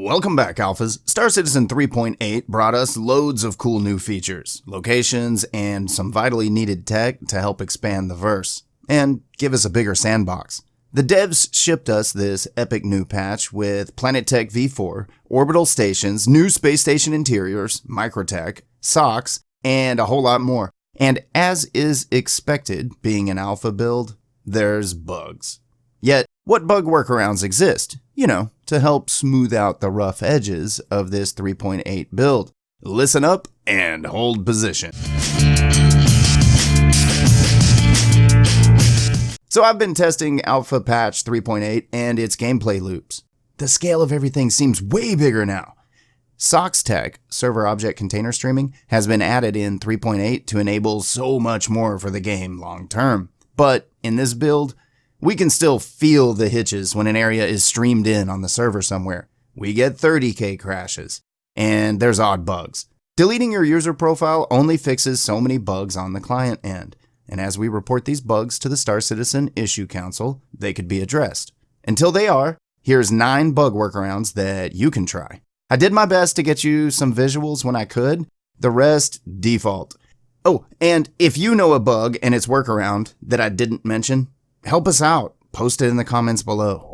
Welcome back, Alphas. Star Citizen 3.8 brought us loads of cool new features, locations, and some vitally needed tech to help expand the verse, and give us a bigger sandbox. The devs shipped us this epic new patch with Planet Tech V4, orbital stations, new space station interiors, microtech, socks, and a whole lot more. And as is expected, being an alpha build, there's bugs. Yet, what bug workarounds exist? To help smooth out the rough edges of this 3.8 build. Listen up and hold position. So I've been testing Alpha Patch 3.8 and its gameplay loops. The scale of everything seems way bigger now. Socks Tech, server object container streaming, has been added in 3.8 to enable so much more for the game long term. But in this build, we can still feel the hitches when an area is streamed in on the server somewhere. We get 30K crashes, and there's odd bugs. Deleting your user profile only fixes so many bugs on the client end, and as we report these bugs to the Star Citizen Issue Council, they could be addressed. Until they are, here's 9 bug workarounds that you can try. I did my best to get you some visuals when I could, the rest default. Oh, and if you know a bug and its workaround that I didn't mention, help us out. Post it in the comments below.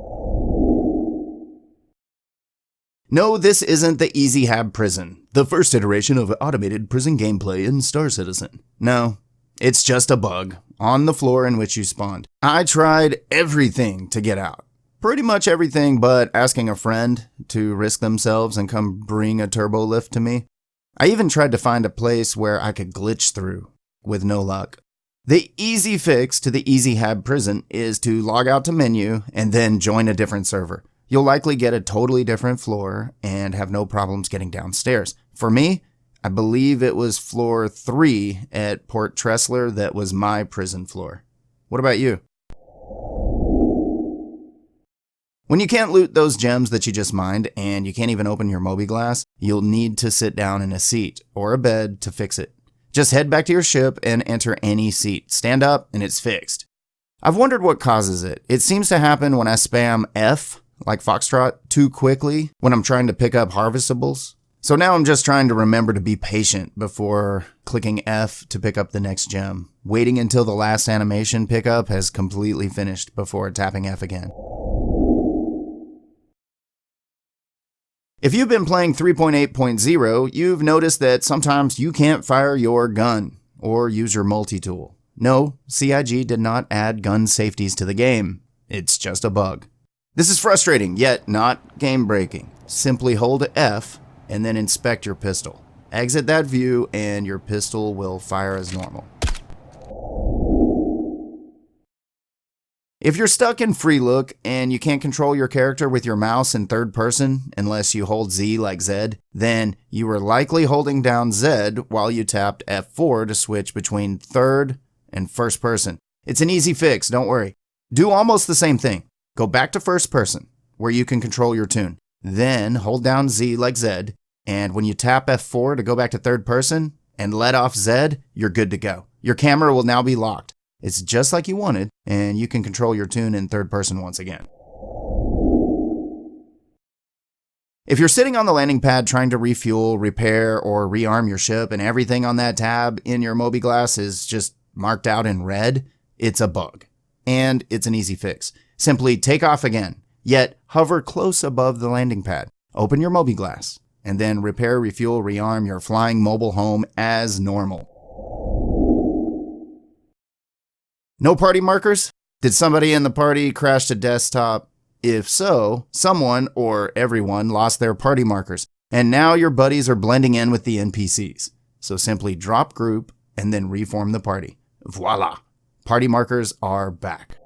No, this isn't the Easy HAB prison, the first iteration of automated prison gameplay in Star Citizen. No, it's just a bug on the floor in which you spawned. I tried everything to get out. Pretty much everything but asking a friend to risk themselves and come bring a turbo lift to me. I even tried to find a place where I could glitch through, with no luck. The easy fix to the Easy HAB prison is to log out to menu and then join a different server. You'll likely get a totally different floor and have no problems getting downstairs. For me, I believe it was floor 3 at Port Tressler that was my prison floor. What about you? When you can't loot those gems that you just mined and you can't even open your MOBIGLASS, you'll need to sit down in a seat or a bed to fix it. Just head back to your ship and enter any seat. Stand up and it's fixed. I've wondered what causes it. It seems to happen when I spam F, like Foxtrot, too quickly when I'm trying to pick up harvestables. So now I'm just trying to remember to be patient before clicking F to pick up the next gem, waiting until the last animation pickup has completely finished before tapping F again. If you've been playing 3.8.0, you've noticed that sometimes you can't fire your gun or use your multi-tool. No, CIG did not add gun safeties to the game. It's just a bug. This is frustrating, yet not game-breaking. Simply hold F and then inspect your pistol. Exit that view and your pistol will fire as normal. If you're stuck in free look and you can't control your character with your mouse in third person unless you hold Z like Z, then you were likely holding down Z while you tapped F4 to switch between third and first person. It's an easy fix, don't worry. Do almost the same thing. Go back to first person, where you can control your tune. Then hold down Z like Z, and when you tap F4 to go back to third person and let off Z, you're good to go. Your camera will now be locked. It's just like you wanted, and you can control your tune in third person once again. If you're sitting on the landing pad trying to refuel, repair, or rearm your ship and everything on that tab in your MOBIGLASS is just marked out in red, it's a bug. And it's an easy fix. Simply take off again, yet hover close above the landing pad. Open your MOBIGLASS, and then repair, refuel, rearm your flying mobile home as normal. No party markers? Did somebody in the party crash the desktop? If so, someone or everyone lost their party markers, and now your buddies are blending in with the NPCs. So simply drop group and then reform the party. Voila! Party markers are back.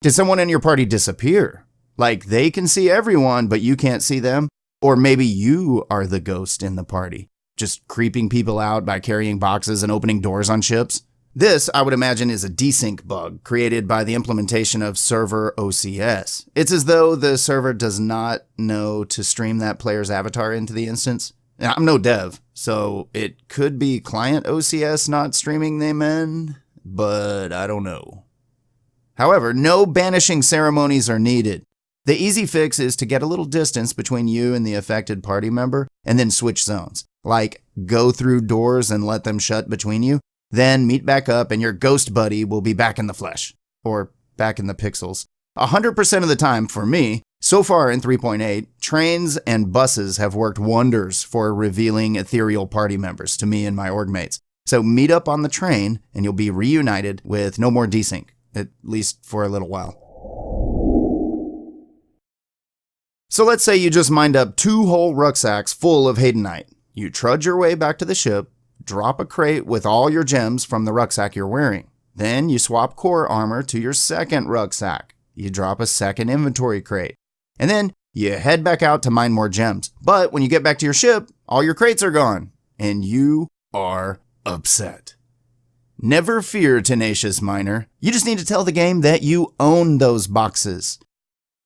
Did someone in your party disappear? Like they can see everyone, but you can't see them? Or maybe you are the ghost in the party, just creeping people out by carrying boxes and opening doors on ships? This, I would imagine, is a desync bug created by the implementation of server OCS. It's as though the server does not know to stream that player's avatar into the instance. Now, I'm no dev, so it could be client OCS not streaming them in, but I don't know. However, no banishing ceremonies are needed. The easy fix is to get a little distance between you and the affected party member and then switch zones. Like go through doors and let them shut between you, then meet back up and your ghost buddy will be back in the flesh. Or back in the pixels. 100% of the time for me, so far in 3.8, trains and buses have worked wonders for revealing ethereal party members to me and my org mates. So meet up on the train and you'll be reunited with no more desync, at least for a little while. So let's say you just mined up 2 whole rucksacks full of Haydenite. You trudge your way back to the ship, drop a crate with all your gems from the rucksack you're wearing. Then you swap core armor to your second rucksack. You drop a second inventory crate. And then you head back out to mine more gems. But when you get back to your ship, all your crates are gone. And you are upset. Never fear, tenacious miner. You just need to tell the game that you own those boxes.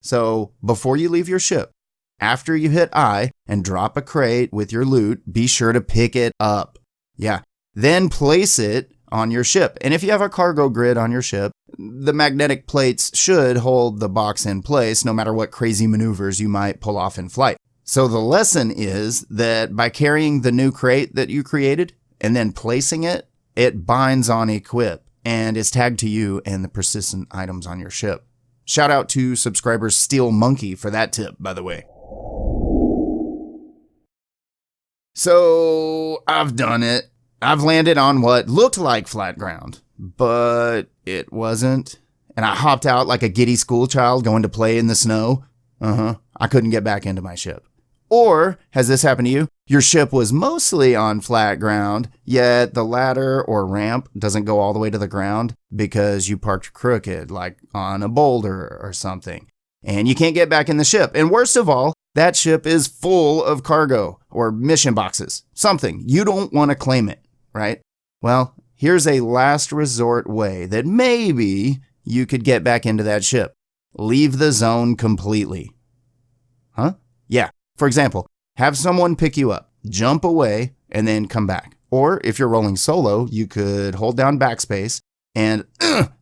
So before you leave your ship, after you hit I and drop a crate with your loot, be sure to pick it up. Yeah. Then place it on your ship. And if you have a cargo grid on your ship, the magnetic plates should hold the box in place no matter what crazy maneuvers you might pull off in flight. So the lesson is that by carrying the new crate that you created and then placing it, it binds on equip and is tagged to you and the persistent items on your ship. Shout out to subscriber Steel Monkey for that tip, by the way. So I've done it. I've landed on what looked like flat ground, but it wasn't. And I hopped out like a giddy schoolchild going to play in the snow. I couldn't get back into my ship. Or has this happened to you? Your ship was mostly on flat ground, yet the ladder or ramp doesn't go all the way to the ground because you parked crooked, like on a boulder or something. And you can't get back in the ship. And worst of all, that ship is full of cargo or mission boxes. Something. You don't want to claim it, right? Well, here's a last resort way that maybe you could get back into that ship. Leave the zone completely. Huh? Yeah. For example, have someone pick you up, jump away, and then come back. Or if you're rolling solo, you could hold down backspace and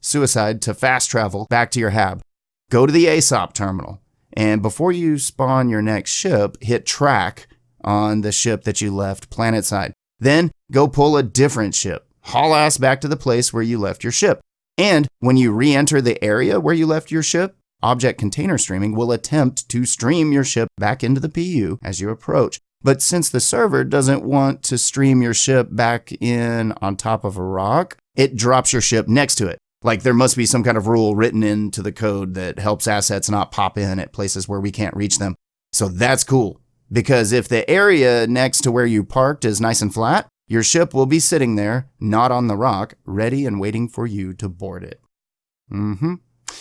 suicide to fast travel back to your HAB. Go to the ASOP terminal. And before you spawn your next ship, hit track on the ship that you left planetside. Then go pull a different ship. Haul ass back to the place where you left your ship. And when you re-enter the area where you left your ship, Object Container Streaming will attempt to stream your ship back into the PU as you approach. But since the server doesn't want to stream your ship back in on top of a rock, it drops your ship next to it. Like there must be some kind of rule written into the code that helps assets not pop in at places where we can't reach them. So that's cool. Because if the area next to where you parked is nice and flat, your ship will be sitting there, not on the rock, ready and waiting for you to board it.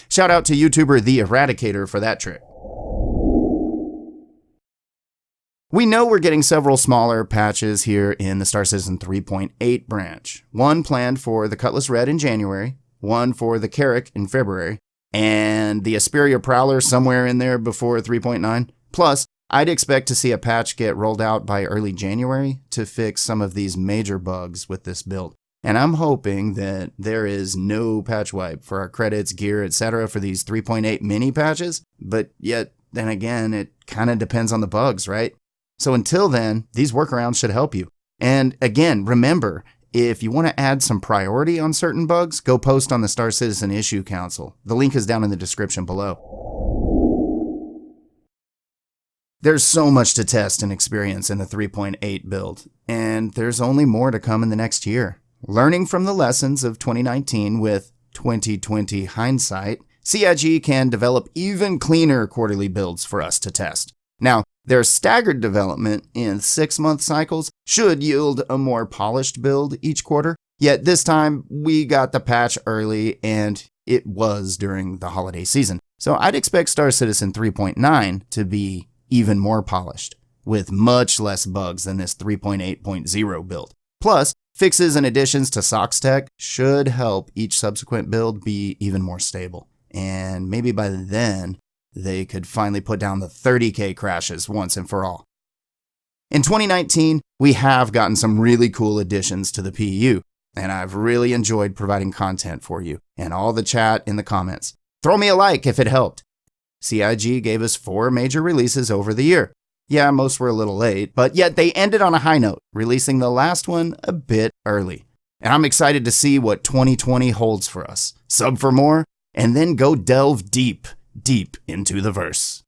Shout out to YouTuber The Eradicator for that trick. We know we're getting several smaller patches here in the Star Citizen 3.8 branch. One planned for the Cutlass Red in January, one for the Carrack in February, and the Asperia Prowler somewhere in there before 3.9. Plus, I'd expect to see a patch get rolled out by early January to fix some of these major bugs with this build. And I'm hoping that there is no patch wipe for our credits, gear, etc. for these 3.8 mini patches. But yet, then again, it kind of depends on the bugs, right? So until then, these workarounds should help you. And again, remember, if you want to add some priority on certain bugs, go post on the Star Citizen Issue Council. The link is down in the description below. There's so much to test and experience in the 3.8 build, and there's only more to come in the next year. Learning from the lessons of 2019 with 2020 hindsight, CIG can develop even cleaner quarterly builds for us to test. Now, their staggered development in 6-month cycles should yield a more polished build each quarter, yet this time we got the patch early and it was during the holiday season. So I'd expect Star Citizen 3.9 to be even more polished, with much less bugs than this 3.8.0 build. Plus, fixes and additions to SOX tech should help each subsequent build be even more stable. And maybe by then, they could finally put down the 30K crashes once and for all. In 2019, we have gotten some really cool additions to the PU, and I've really enjoyed providing content for you and all the chat in the comments. Throw me a like if it helped. CIG gave us 4 major releases over the year. Yeah, most were a little late, but yet they ended on a high note, releasing the last one a bit early. And I'm excited to see what 2020 holds for us. Sub for more, and then go delve deep, deep into the verse.